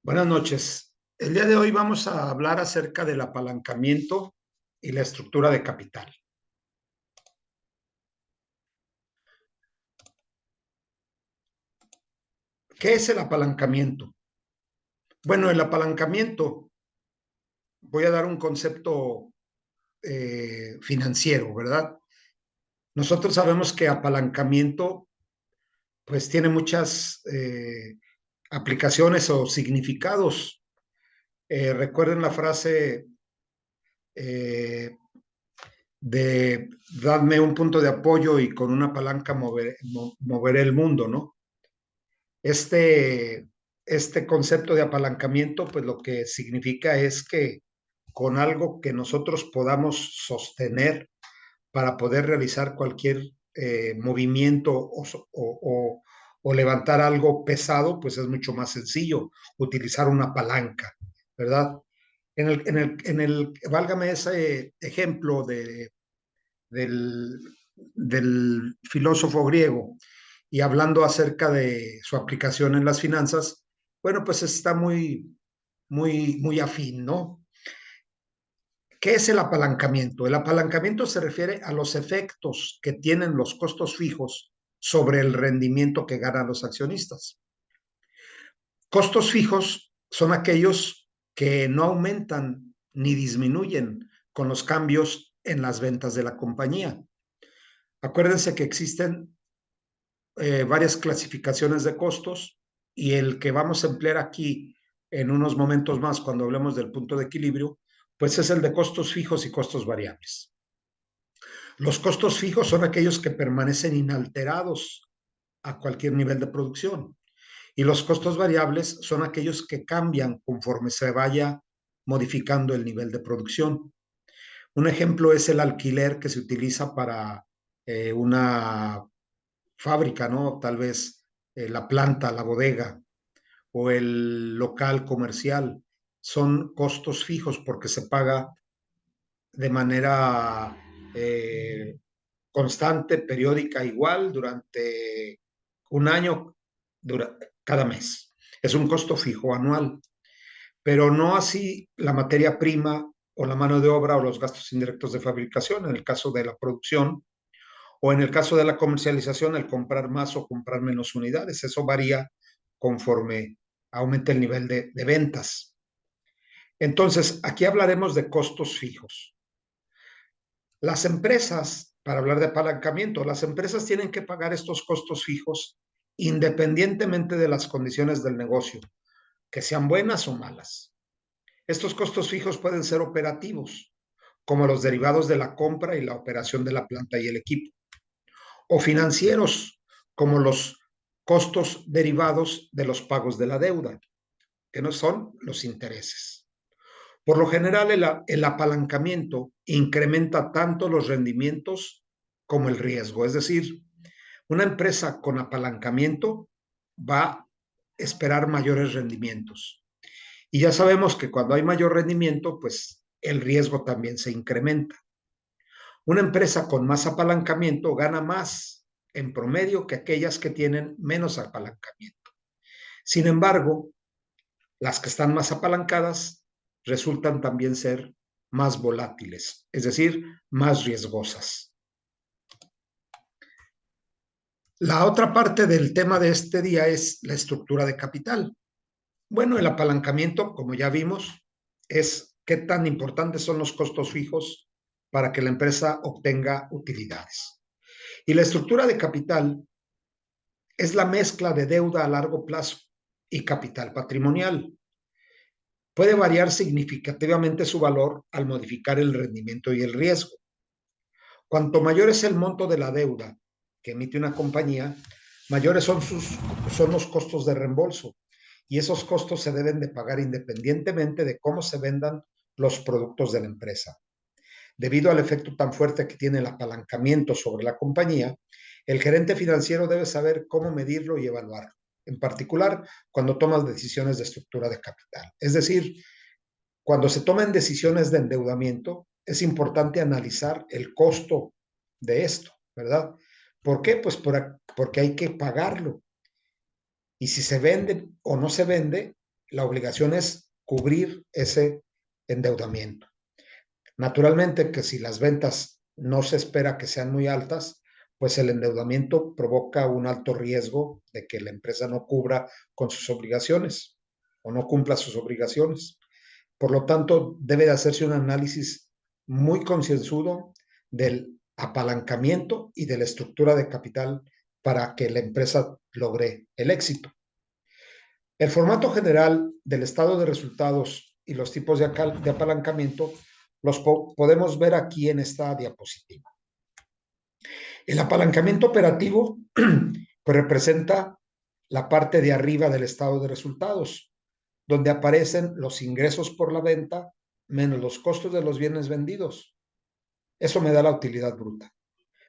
Buenas noches. El día de hoy vamos a hablar acerca del apalancamiento y la estructura de capital. ¿Qué es el apalancamiento? Bueno, el apalancamiento, voy a dar un concepto financiero, ¿verdad? Nosotros sabemos que apalancamiento, pues tiene muchas aplicaciones o significados. Recuerden la frase eh, de dadme un punto de apoyo y con una palanca moveré el mundo, ¿no? Este, este concepto de apalancamiento, pues lo que significa es que con algo que nosotros podamos sostener para poder realizar cualquier movimiento o levantar algo pesado, pues es mucho más sencillo utilizar una palanca, ¿verdad? Válgame ese ejemplo del, del filósofo griego y hablando acerca de su aplicación en las finanzas, bueno, pues está muy afín, ¿no? ¿Qué es el apalancamiento? El apalancamiento se refiere a los efectos que tienen los costos fijos sobre el rendimiento que ganan los accionistas. Costos fijos son aquellos que no aumentan ni disminuyen con los cambios en las ventas de la compañía. Acuérdense que existen varias clasificaciones de costos y el que vamos a emplear aquí en unos momentos más cuando hablemos del punto de equilibrio, pues es el de costos fijos y costos variables. Los costos fijos son aquellos que permanecen inalterados a cualquier nivel de producción y los costos variables son aquellos que cambian conforme se vaya modificando el nivel de producción. Un ejemplo es el alquiler que se utiliza para una fábrica, ¿no? Tal vez la planta, la bodega o el local comercial. Son costos fijos porque se paga de manera constante, periódica, igual durante un año, cada mes. Es un costo fijo anual, pero no así la materia prima o la mano de obra o los gastos indirectos de fabricación. En el caso de la producción, o en el caso de la comercialización, el comprar más o comprar menos unidades. Eso varía conforme aumente el nivel de ventas. Entonces, aquí hablaremos de costos fijos. Las empresas, para hablar de apalancamiento, las empresas tienen que pagar estos costos fijos independientemente de las condiciones del negocio, que sean buenas o malas. Estos costos fijos pueden ser operativos, como los derivados de la compra y la operación de la planta y el equipo, o financieros, como los costos derivados de los pagos de la deuda, que no son los intereses. Por lo general, el apalancamiento incrementa tanto los rendimientos como el riesgo. Es decir, una empresa con apalancamiento va a esperar mayores rendimientos. Y ya sabemos que cuando hay mayor rendimiento, pues el riesgo también se incrementa. Una empresa con más apalancamiento gana más en promedio que aquellas que tienen menos apalancamiento. Sin embargo, las que están más apalancadas resultan también ser más volátiles, es decir, más riesgosas. La otra parte del tema de este día es la estructura de capital. Bueno, el apalancamiento, como ya vimos, es qué tan importantes son los costos fijos para que la empresa obtenga utilidades. Y la estructura de capital es la mezcla de deuda a largo plazo y capital patrimonial. Puede variar significativamente su valor al modificar el rendimiento y el riesgo. Cuanto mayor es el monto de la deuda que emite una compañía, mayores son los costos de reembolso. Y esos costos se deben de pagar independientemente de cómo se vendan los productos de la empresa. Debido al efecto tan fuerte que tiene el apalancamiento sobre la compañía, el gerente financiero debe saber cómo medirlo y evaluarlo, en particular cuando tomas decisiones de estructura de capital. Es decir, cuando se tomen decisiones de endeudamiento, es importante analizar el costo de esto, ¿verdad? ¿Por qué? Pues porque hay que pagarlo. Y si se vende o no se vende, la obligación es cubrir ese endeudamiento. Naturalmente que si las ventas no se espera que sean muy altas, pues el endeudamiento provoca un alto riesgo de que la empresa no cubra con sus obligaciones o no cumpla sus obligaciones. Por lo tanto, debe de hacerse un análisis muy concienzudo del apalancamiento y de la estructura de capital para que la empresa logre el éxito. El formato general del estado de resultados y los tipos de apalancamiento los podemos ver aquí en esta diapositiva. El apalancamiento operativo pues representa la parte de arriba del estado de resultados, donde aparecen los ingresos por la venta menos los costos de los bienes vendidos. Eso me da la utilidad bruta,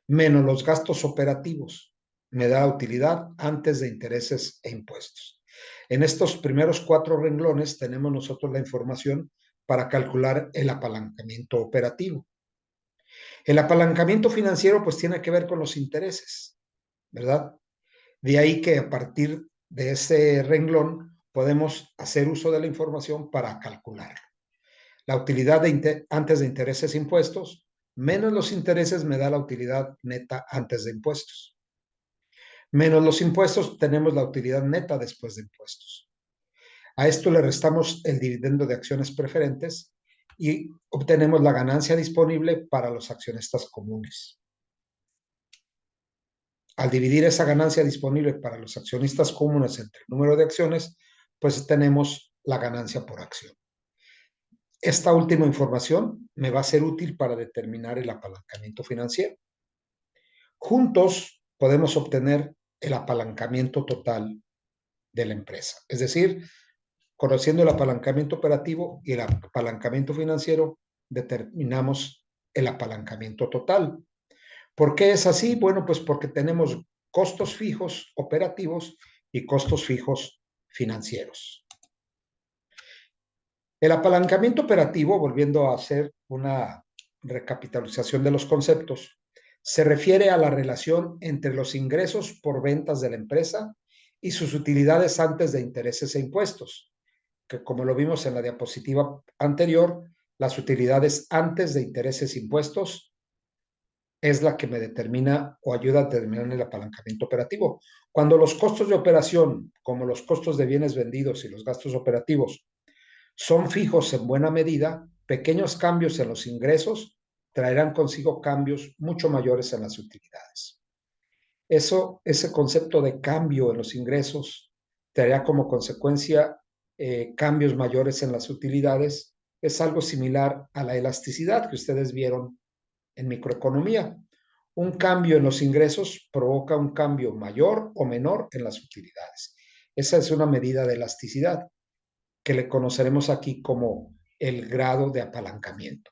menos los gastos operativos, me da la utilidad antes de intereses e impuestos. En estos primeros 4 renglones tenemos nosotros la información para calcular el apalancamiento operativo. El apalancamiento financiero pues tiene que ver con los intereses, ¿verdad? De ahí que a partir de ese renglón podemos hacer uso de la información para calcularlo. La utilidad antes de intereses e impuestos, menos los intereses me da la utilidad neta antes de impuestos. Menos los impuestos tenemos la utilidad neta después de impuestos. A esto le restamos el dividendo de acciones preferentes y obtenemos la ganancia disponible para los accionistas comunes. Al dividir esa ganancia disponible para los accionistas comunes entre el número de acciones, pues tenemos la ganancia por acción. Esta última información me va a ser útil para determinar el apalancamiento financiero. Juntos podemos obtener el apalancamiento total de la empresa. Es decir, conociendo el apalancamiento operativo y el apalancamiento financiero, determinamos el apalancamiento total. ¿Por qué es así? Bueno, pues porque tenemos costos fijos operativos y costos fijos financieros. El apalancamiento operativo, volviendo a hacer una recapitalización de los conceptos, se refiere a la relación entre los ingresos por ventas de la empresa y sus utilidades antes de intereses e impuestos, que como lo vimos en la diapositiva anterior, las utilidades antes de intereses e impuestos es la que me determina o ayuda a determinar el apalancamiento operativo. Cuando los costos de operación, como los costos de bienes vendidos y los gastos operativos, son fijos en buena medida, pequeños cambios en los ingresos traerán consigo cambios mucho mayores en las utilidades. Ese concepto de cambio en los ingresos traerá como consecuencia cambios mayores en las utilidades. Es algo similar a la elasticidad que ustedes vieron en microeconomía. Un cambio en los ingresos provoca un cambio mayor o menor en las utilidades. Esa es una medida de elasticidad que le conoceremos aquí como el grado de apalancamiento.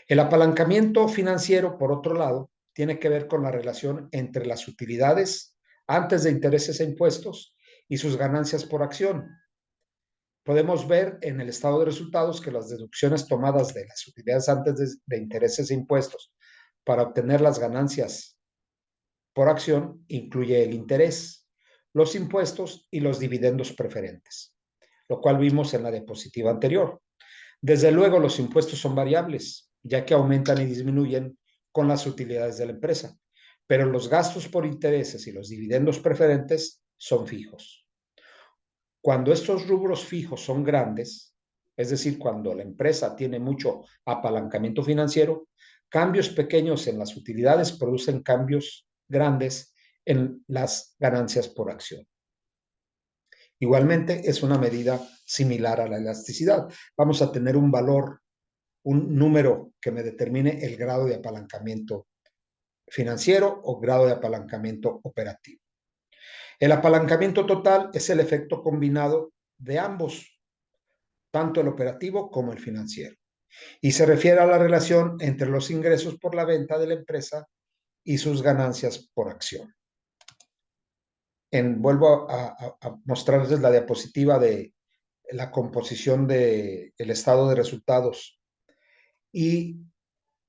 El apalancamiento financiero, por otro lado, tiene que ver con la relación entre las utilidades antes de intereses e impuestos y sus ganancias por acción. Podemos ver en el estado de resultados que las deducciones tomadas de las utilidades antes de intereses e impuestos para obtener las ganancias por acción incluye el interés, los impuestos y los dividendos preferentes, lo cual vimos en la diapositiva anterior. Desde luego, los impuestos son variables, ya que aumentan y disminuyen con las utilidades de la empresa, pero los gastos por intereses y los dividendos preferentes son fijos. Cuando estos rubros fijos son grandes, es decir, cuando la empresa tiene mucho apalancamiento financiero, cambios pequeños en las utilidades producen cambios grandes en las ganancias por acción. Igualmente, es una medida similar a la elasticidad. Vamos a tener un valor, un número que me determine el grado de apalancamiento financiero o grado de apalancamiento operativo. El apalancamiento total es el efecto combinado de ambos, tanto el operativo como el financiero, y se refiere a la relación entre los ingresos por la venta de la empresa y sus ganancias por acción. Vuelvo a mostrarles la diapositiva de la composición del estado de resultados y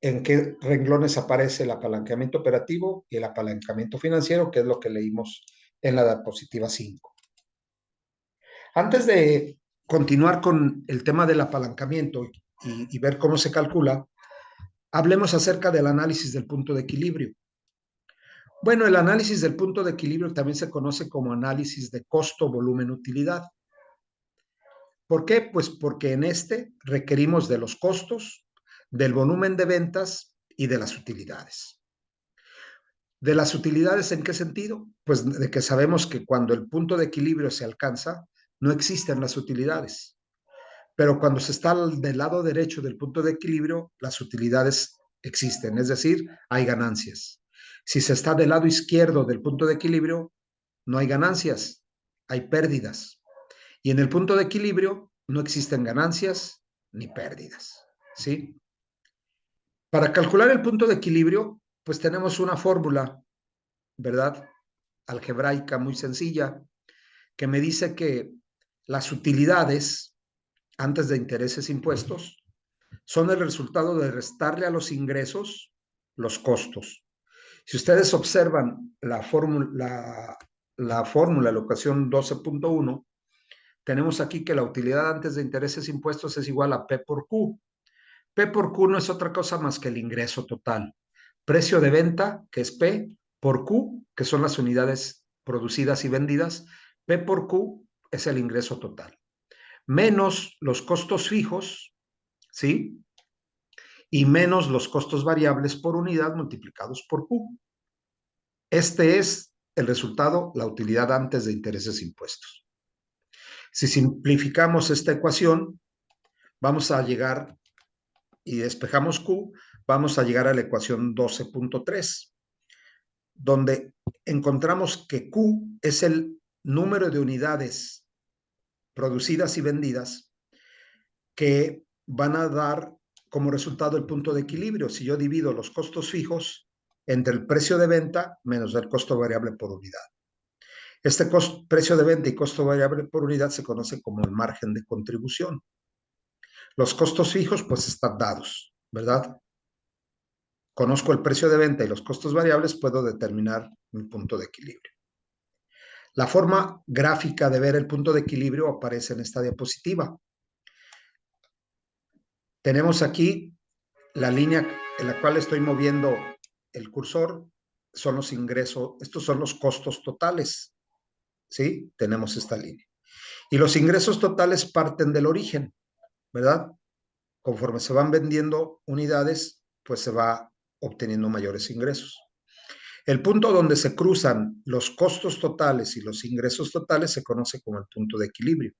en qué renglones aparece el apalancamiento operativo y el apalancamiento financiero, que es lo que leímos en la diapositiva 5. Antes de continuar con el tema del apalancamiento y ver cómo se calcula, hablemos acerca del análisis del punto de equilibrio. Bueno, el análisis del punto de equilibrio también se conoce como análisis de costo, volumen, utilidad. ¿Por qué? Pues porque en este requerimos de los costos, del volumen de ventas y de las utilidades. ¿De las utilidades en qué sentido? Pues de que sabemos que cuando el punto de equilibrio se alcanza, no existen las utilidades. Pero cuando se está del lado derecho del punto de equilibrio, las utilidades existen, es decir, hay ganancias. Si se está del lado izquierdo del punto de equilibrio, no hay ganancias, hay pérdidas. Y en el punto de equilibrio no existen ganancias ni pérdidas, ¿sí? Para calcular el punto de equilibrio, pues tenemos una fórmula, ¿verdad? Algebraica muy sencilla, que me dice que las utilidades antes de intereses e impuestos son el resultado de restarle a los ingresos los costos. Si ustedes observan la fórmula, la ecuación 12.1, tenemos aquí que la utilidad antes de intereses e impuestos es igual a P por Q. P por Q no es otra cosa más que el ingreso total. Precio de venta, que es P, por Q, que son las unidades producidas y vendidas. P por Q es el ingreso total. Menos los costos fijos, ¿sí? Y menos los costos variables por unidad multiplicados por Q. Este es el resultado, la utilidad antes de intereses e impuestos. Si simplificamos esta ecuación, vamos a llegar y despejamos Q, vamos a llegar a la ecuación 12.3, donde encontramos que Q es el número de unidades producidas y vendidas que van a dar como resultado el punto de equilibrio. Si yo divido los costos fijos entre el precio de venta menos el costo variable por unidad. Este precio de venta y costo variable por unidad se conoce como el margen de contribución. Los costos fijos pues están dados, ¿verdad? Conozco el precio de venta y los costos variables, puedo determinar mi punto de equilibrio. La forma gráfica de ver el punto de equilibrio aparece en esta diapositiva. Tenemos aquí la línea en la cual estoy moviendo el cursor, son los ingresos, estos son los costos totales, ¿sí? Tenemos esta línea. Y los ingresos totales parten del origen, ¿verdad? Conforme se van vendiendo unidades, pues se va obteniendo mayores ingresos. El punto donde se cruzan los costos totales y los ingresos totales se conoce como el punto de equilibrio.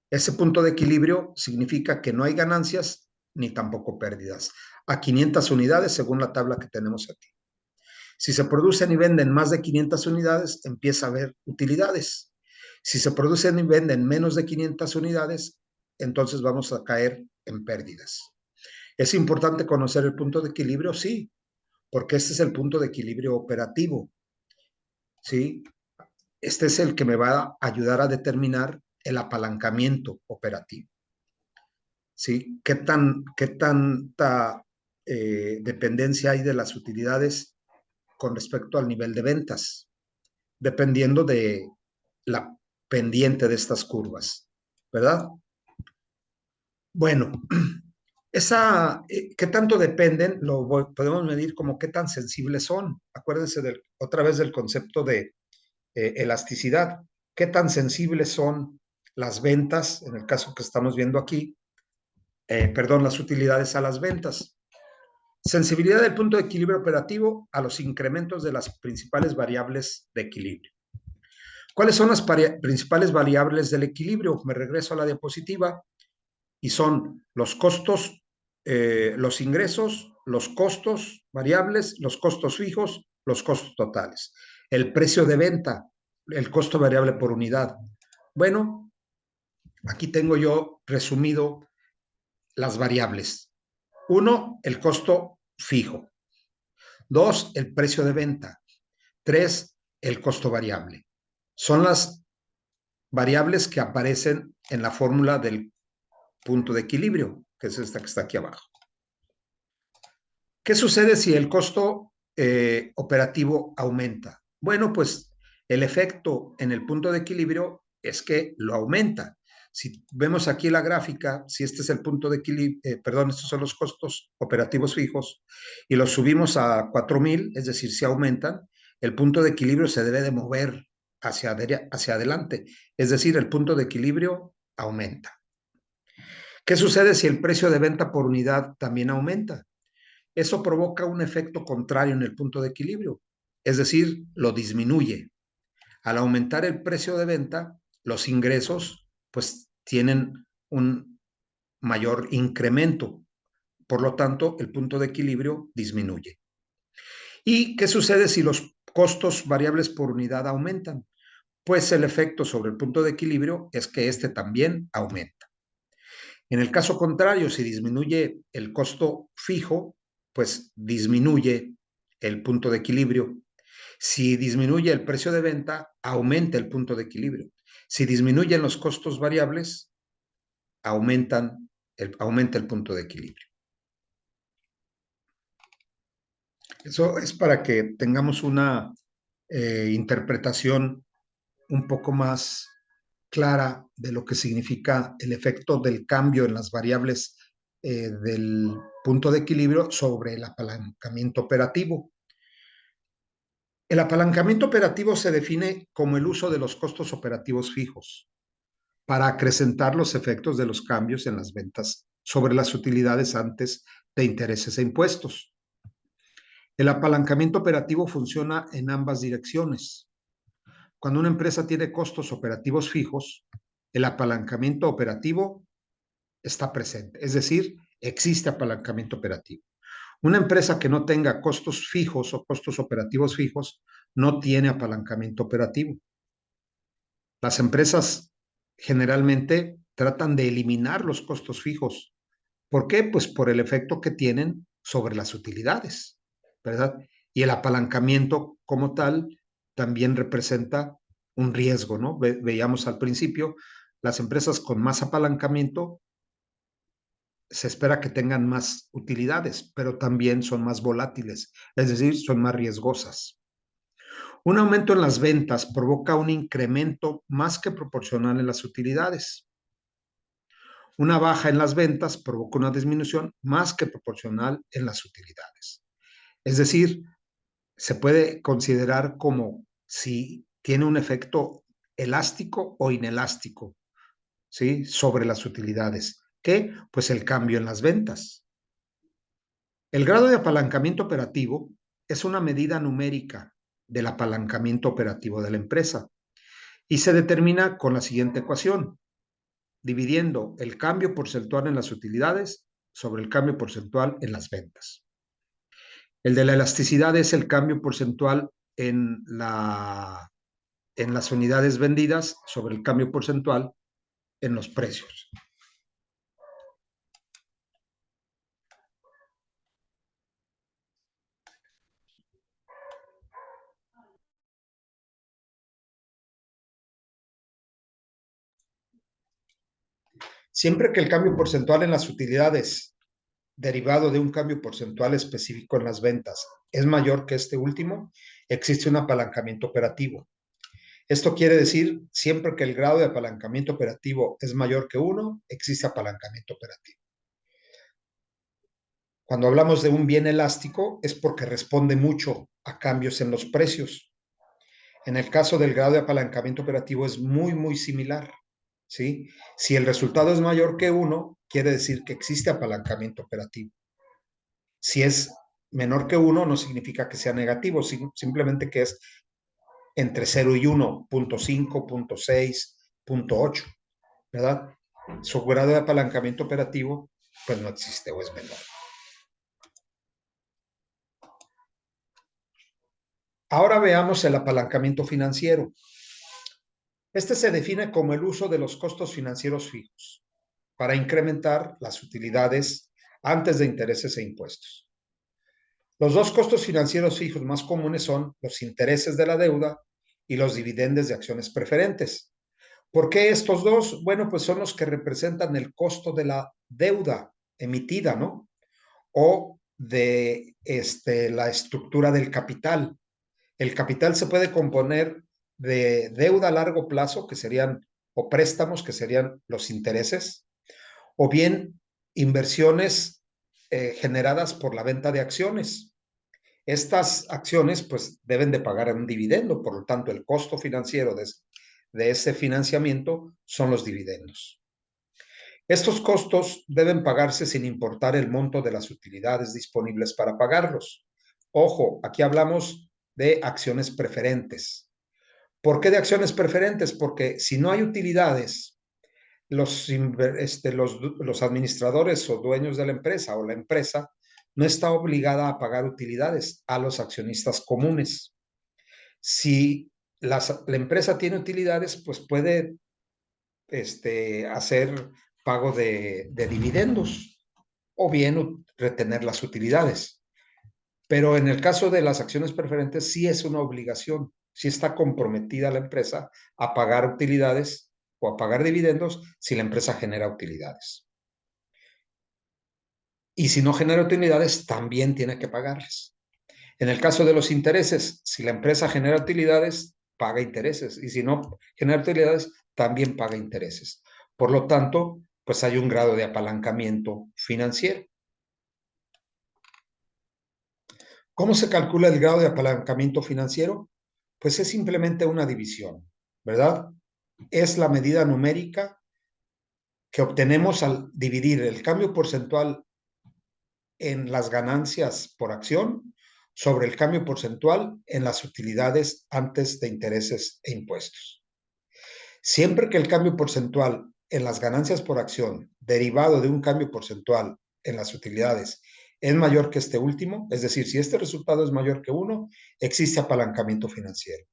Ese punto de equilibrio significa que no hay ganancias ni tampoco pérdidas. A 500 unidades según la tabla que tenemos aquí. Si se producen y venden más de 500 unidades, empieza a haber utilidades. Si se producen y venden menos de 500 unidades, entonces vamos a caer en pérdidas. ¿Es importante conocer el punto de equilibrio? Sí, porque este es el punto de equilibrio operativo, ¿sí? Este es el que me va a ayudar a determinar el apalancamiento operativo, ¿sí? ¿Qué tanta dependencia hay de las utilidades con respecto al nivel de ventas? Dependiendo de la pendiente de estas curvas, ¿verdad? Bueno, ¿qué tanto dependen? Podemos medir como qué tan sensibles son. Acuérdense otra vez del concepto de elasticidad. ¿Qué tan sensibles son las ventas, en el caso que estamos viendo aquí, perdón, las utilidades a las ventas? Sensibilidad del punto de equilibrio operativo a los incrementos de las principales variables de equilibrio. ¿Cuáles son las principales variables del equilibrio? Me regreso a la diapositiva y son los costos, los ingresos, los costos variables, los costos fijos, los costos totales. El precio de venta, el costo variable por unidad. Bueno, aquí tengo yo resumido las variables. 1, el costo fijo. 2, el precio de venta. 3, el costo variable. Son las variables que aparecen en la fórmula del punto de equilibrio, que es esta que está aquí abajo. ¿Qué sucede si el costo operativo aumenta? Bueno, pues el efecto en el punto de equilibrio es que lo aumenta. Si vemos aquí la gráfica, si este es el punto de equilibrio, perdón, estos son los costos operativos fijos, y los subimos a 4,000, es decir, si aumentan, el punto de equilibrio se debe de mover hacia adelante, es decir, el punto de equilibrio aumenta. ¿Qué sucede si el precio de venta por unidad también aumenta? Eso provoca un efecto contrario en el punto de equilibrio, es decir, lo disminuye. Al aumentar el precio de venta, los ingresos pues tienen un mayor incremento. Por lo tanto, el punto de equilibrio disminuye. ¿Y qué sucede si los costos variables por unidad aumentan? Pues el efecto sobre el punto de equilibrio es que este también aumenta. En el caso contrario, si disminuye el costo fijo, pues disminuye el punto de equilibrio. Si disminuye el precio de venta, aumenta el punto de equilibrio. Si disminuyen los costos variables, aumenta el punto de equilibrio. Eso es para que tengamos una interpretación un poco más clara de lo que significa el efecto del cambio en las variables del punto de equilibrio sobre el apalancamiento operativo. El apalancamiento operativo se define como el uso de los costos operativos fijos para acrecentar los efectos de los cambios en las ventas sobre las utilidades antes de intereses e impuestos. El apalancamiento operativo funciona en ambas direcciones. Cuando una empresa tiene costos operativos fijos, el apalancamiento operativo está presente, es decir, existe apalancamiento operativo. Una empresa que no tenga costos fijos o costos operativos fijos no tiene apalancamiento operativo. Las empresas generalmente tratan de eliminar los costos fijos. ¿Por qué? Pues por el efecto que tienen sobre las utilidades, ¿verdad? Y el apalancamiento como tal también representa un riesgo, ¿no? Veíamos al principio, las empresas con más apalancamiento se espera que tengan más utilidades, pero también son más volátiles, es decir, son más riesgosas. Un aumento en las ventas provoca un incremento más que proporcional en las utilidades. Una baja en las ventas provoca una disminución más que proporcional en las utilidades. Es decir, se puede considerar como si tiene un efecto elástico o inelástico, ¿sí? Sobre las utilidades. ¿Qué? Pues el cambio en las ventas. El grado de apalancamiento operativo es una medida numérica del apalancamiento operativo de la empresa y se determina con la siguiente ecuación, dividiendo el cambio porcentual en las utilidades sobre el cambio porcentual en las ventas. El de la elasticidad es el cambio porcentual en las unidades vendidas sobre el cambio porcentual en los precios. Siempre que el cambio porcentual en las utilidades derivado de un cambio porcentual específico en las ventas es mayor que este último, existe un apalancamiento operativo. Esto quiere decir, siempre que el grado de apalancamiento operativo es mayor que 1, existe apalancamiento operativo. Cuando hablamos de un bien elástico es porque responde mucho a cambios en los precios. En el caso del grado de apalancamiento operativo es muy, muy similar, ¿sí? Si el resultado es mayor que 1, quiere decir que existe apalancamiento operativo. Si es menor que 1, no significa que sea negativo, simplemente que es entre 0 y 1, 0.5, 0.6, 0.8, ¿verdad? Su grado de apalancamiento operativo, pues no existe o es menor. Ahora veamos el apalancamiento financiero. Este se define como el uso de los costos financieros fijos para incrementar las utilidades antes de intereses e impuestos. Los dos costos financieros fijos más comunes son los intereses de la deuda y los dividendos de acciones preferentes. ¿Por qué estos dos? Bueno, pues son los que representan el costo de la deuda emitida, ¿no? O de la estructura del capital. El capital se puede componer de deuda a largo plazo, que serían, o préstamos, que serían los intereses, o bien inversiones generadas por la venta de acciones. Estas acciones pues deben de pagar un dividendo, por lo tanto el costo financiero de ese financiamiento son los dividendos. Estos costos deben pagarse sin importar el monto de las utilidades disponibles para pagarlos. Ojo, aquí hablamos de acciones preferentes. ¿Por qué de acciones preferentes? Porque si no hay utilidades, los administradores o dueños de la empresa o la empresa no está obligada a pagar utilidades a los accionistas comunes. Si la empresa tiene utilidades, pues puede hacer pago de dividendos o bien retener las utilidades. Pero en el caso de las acciones preferentes, sí es una obligación, sí está comprometida la empresa a pagar utilidades o a pagar dividendos si la empresa genera utilidades. Y si no genera utilidades, también tiene que pagarlas. En el caso de los intereses, si la empresa genera utilidades, paga intereses. Y si no genera utilidades, también paga intereses. Por lo tanto, pues hay un grado de apalancamiento financiero. ¿Cómo se calcula el grado de apalancamiento financiero? Pues es simplemente una división, ¿verdad? Es la medida numérica que obtenemos al dividir el cambio porcentual en las ganancias por acción sobre el cambio porcentual en las utilidades antes de intereses e impuestos. Siempre que el cambio porcentual en las ganancias por acción derivado de un cambio porcentual en las utilidades es mayor que este último, es decir, si este resultado es mayor que 1, existe apalancamiento financiero.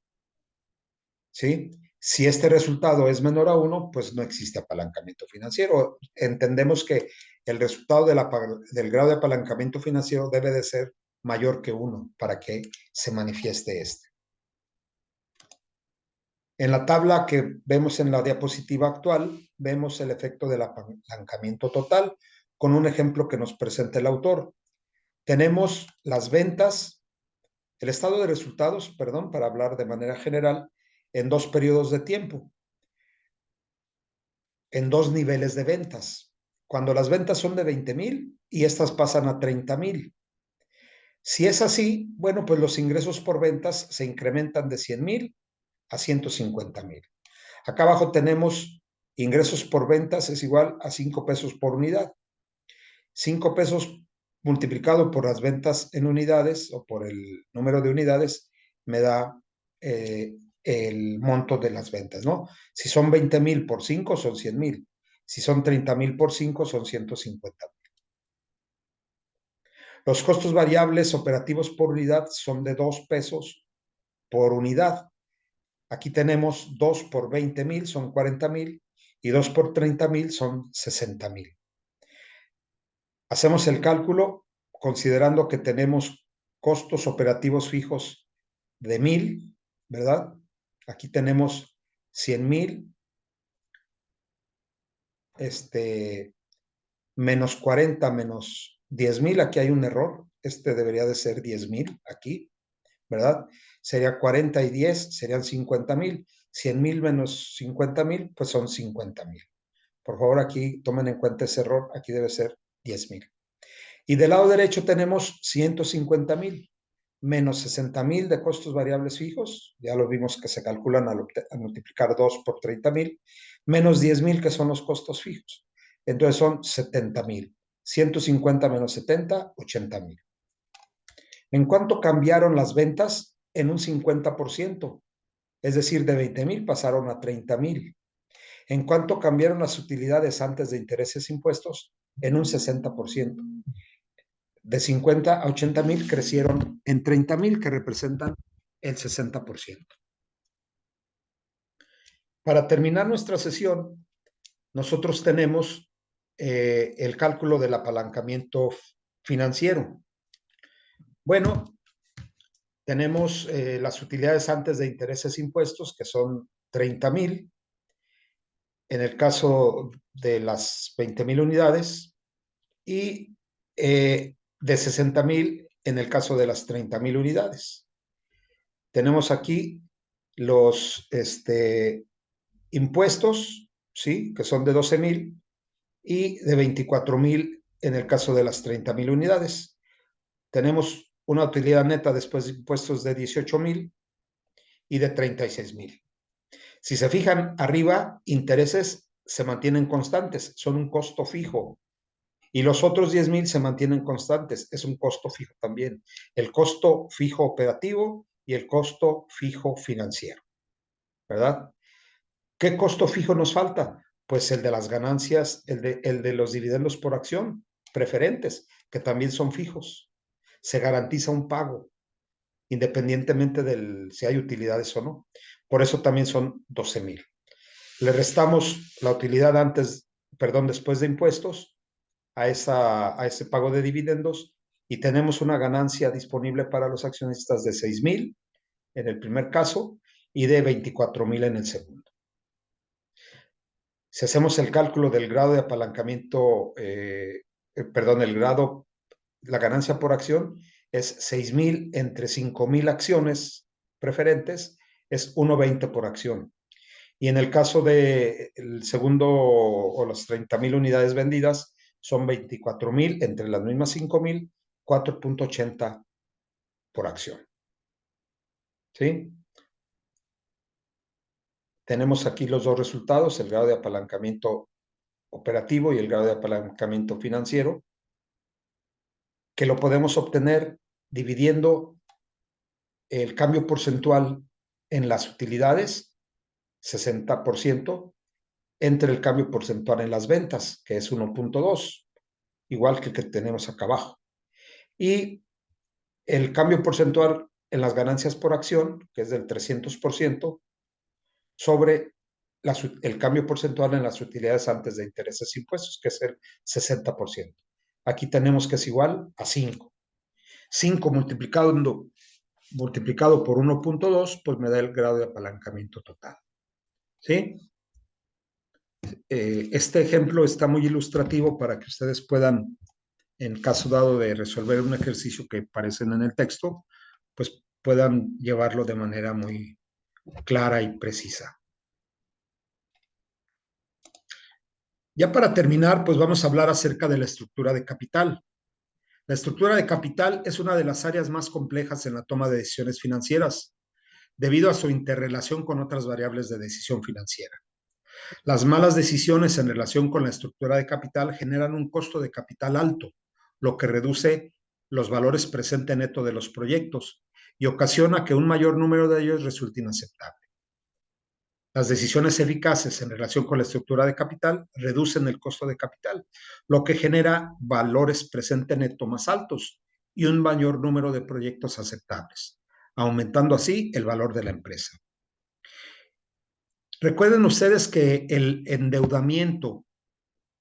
¿Sí? Si este resultado es menor a 1, pues no existe apalancamiento financiero. Entendemos que el resultado del grado de apalancamiento financiero debe de ser mayor que 1 para que se manifieste este. En la tabla que vemos en la diapositiva actual, vemos el efecto del apalancamiento total con un ejemplo que nos presenta el autor. Tenemos las ventas, el estado de resultados, perdón, para hablar de manera general, en 2 periodos de tiempo, en 2 niveles de ventas. Cuando las ventas son de 20,000 y estas pasan a 30,000. Si es así, bueno, pues los ingresos por ventas se incrementan de 100,000 a 150,000. Acá abajo tenemos ingresos por ventas es igual a 5 pesos por unidad. 5 pesos multiplicado por las ventas en unidades o por el número de unidades me da el monto de las ventas, ¿no? Si son 20,000 por 5 son 100,000. Si son 30,000 por 5 son 150,000. Los costos variables operativos por unidad son de 2 pesos por unidad. Aquí tenemos 2 por 20,000 son 40,000 y 2 por 30,000 son 60,000. Hacemos el cálculo considerando que tenemos costos operativos fijos de 1,000, ¿verdad? Aquí tenemos 100,000, menos 40 menos 10,000, aquí hay un error, debería de ser 10,000 aquí, ¿verdad? Sería 40 y 10, serían 50,000. 100,000 menos 50,000, pues son 50,000. Por favor, aquí tomen en cuenta ese error, aquí debe ser 10,000. Y del lado derecho tenemos 150,000 menos 60,000 de costos variables fijos, ya lo vimos que se calculan al multiplicar 2 por 30,000, menos 10,000 que son los costos fijos. Entonces son 70,000. 150 menos 70, 80,000. ¿En cuánto cambiaron las ventas? En un 50%, es decir, de 20,000 pasaron a 30,000. ¿En cuánto cambiaron las utilidades antes de intereses e impuestos? En un 60%. De 50 a 80,000 crecieron en 30,000, que representan el 60%. Para terminar nuestra sesión, nosotros tenemos el cálculo del apalancamiento financiero. Bueno, tenemos las utilidades antes de intereses e impuestos, que son 30,000. En el caso de las 20,000 unidades, y de 60,000 en el caso de las 30,000 unidades. Tenemos aquí los impuestos, ¿sí? Que son de 12,000 y de 24,000 en el caso de las 30,000 unidades. Tenemos una utilidad neta después de impuestos de 18,000 y de 36,000. Si se fijan arriba, intereses se mantienen constantes, son un costo fijo. Y los otros 10,000 se mantienen constantes, es un costo fijo también. El costo fijo operativo y el costo fijo financiero, ¿verdad? ¿Qué costo fijo nos falta? Pues el de las ganancias, el de los dividendos por acción preferentes, que también son fijos. Se garantiza un pago, independientemente de si hay utilidades o no. Por eso también son 12,000. Le restamos la utilidad después de impuestos a ese pago de dividendos y tenemos una ganancia disponible para los accionistas de 6,000 en el primer caso y de 24,000 en el segundo. Si hacemos el cálculo del grado de apalancamiento, la ganancia por acción es 6,000 entre 5,000 acciones preferentes, es 1.20 por acción. Y en el caso del segundo o las 30,000 unidades vendidas, son 24,000 entre las mismas 5,000, 4.80 por acción. ¿Sí? Tenemos aquí los dos resultados, el grado de apalancamiento operativo y el grado de apalancamiento financiero, que lo podemos obtener dividiendo el cambio porcentual en las utilidades, 60%, entre el cambio porcentual en las ventas, que es 1.2, igual que el que tenemos acá abajo. Y el cambio porcentual en las ganancias por acción, que es del 300%, sobre el cambio porcentual en las utilidades antes de intereses e impuestos, que es el 60%. Aquí tenemos que es igual a 5. 5 multiplicado por 1.2, pues me da el grado de apalancamiento total. ¿Sí? Este ejemplo está muy ilustrativo para que ustedes puedan, en caso dado de resolver un ejercicio que aparecen en el texto, pues puedan llevarlo de manera muy clara y precisa. Ya para terminar, pues vamos a hablar acerca de la estructura de capital. La estructura de capital es una de las áreas más complejas en la toma de decisiones financieras, debido a su interrelación con otras variables de decisión financiera. Las malas decisiones en relación con la estructura de capital generan un costo de capital alto, lo que reduce los valores presente neto de los proyectos y ocasiona que un mayor número de ellos resulte inaceptable. Las decisiones eficaces en relación con la estructura de capital reducen el costo de capital, lo que genera valores presente neto más altos y un mayor número de proyectos aceptables, aumentando así el valor de la empresa. Recuerden ustedes que el endeudamiento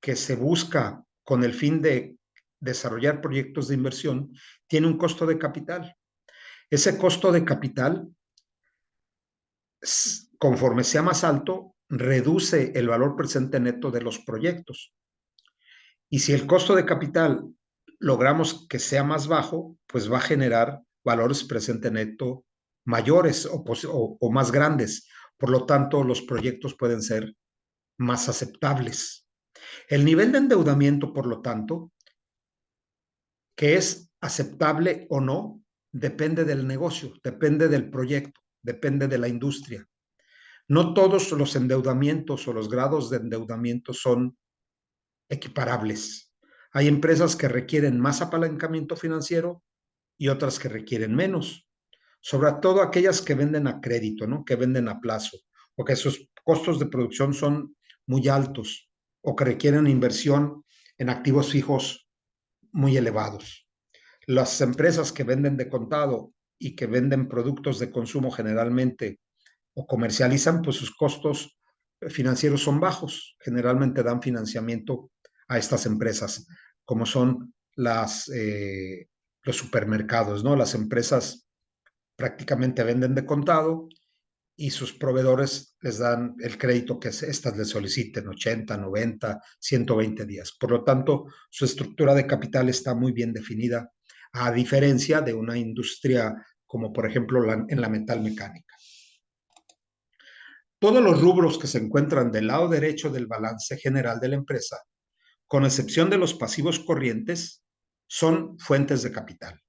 que se busca con el fin de desarrollar proyectos de inversión tiene un costo de capital. Ese costo de capital, conforme sea más alto, reduce el valor presente neto de los proyectos. Y si el costo de capital logramos que sea más bajo, pues va a generar valores presente neto mayores o más grandes. Por lo tanto, los proyectos pueden ser más aceptables. El nivel de endeudamiento, por lo tanto, que es aceptable o no, depende del negocio, depende del proyecto, depende de la industria. No todos los endeudamientos o los grados de endeudamiento son equiparables. Hay empresas que requieren más apalancamiento financiero y otras que requieren menos, sobre todo aquellas que venden a crédito, ¿no? Que venden a plazo, o que sus costos de producción son muy altos, o que requieren inversión en activos fijos muy elevados. Las empresas que venden de contado y que venden productos de consumo generalmente o comercializan, pues sus costos financieros son bajos. Generalmente dan financiamiento a estas empresas, como son los supermercados, ¿no? Las empresas prácticamente venden de contado y sus proveedores les dan el crédito que estas les soliciten, 80, 90, 120 días. Por lo tanto, su estructura de capital está muy bien definida, a diferencia de una industria como por ejemplo en la metalmecánica. Todos los rubros que se encuentran del lado derecho del balance general de la empresa, con excepción de los pasivos corrientes, son fuentes de capital.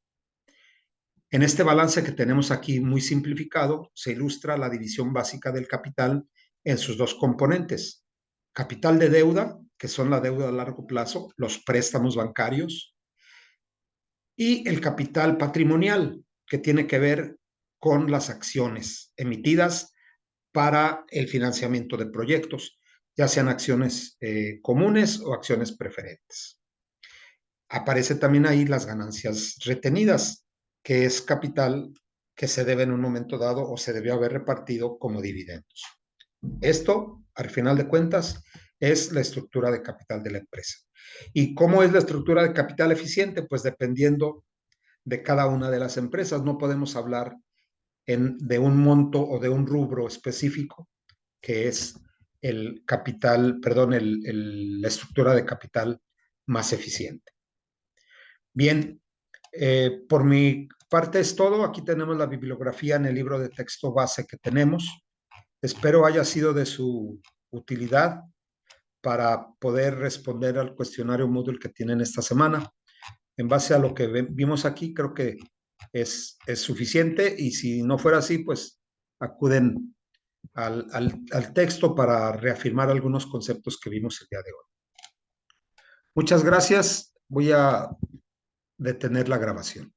En este balance que tenemos aquí muy simplificado, se ilustra la división básica del capital en sus dos componentes. Capital de deuda, que son la deuda a largo plazo, los préstamos bancarios, y el capital patrimonial, que tiene que ver con las acciones emitidas para el financiamiento de proyectos, ya sean acciones comunes o acciones preferentes. Aparece también ahí las ganancias retenidas, que es capital que se debe en un momento dado o se debió haber repartido como dividendos. Esto, al final de cuentas, es la estructura de capital de la empresa. ¿Y cómo es la estructura de capital eficiente? Pues dependiendo de cada una de las empresas. No podemos hablar de un monto o de un rubro específico, que es el capital, perdón, la estructura de capital más eficiente. Bien, por mi parte es todo. Aquí tenemos la bibliografía en el libro de texto base que tenemos. Espero haya sido de su utilidad para poder responder al cuestionario Moodle que tienen esta semana. En base a lo que vimos aquí, creo que es suficiente, y si no fuera así, pues acuden al texto para reafirmar algunos conceptos que vimos el día de hoy. Muchas gracias. Voy a detener la grabación.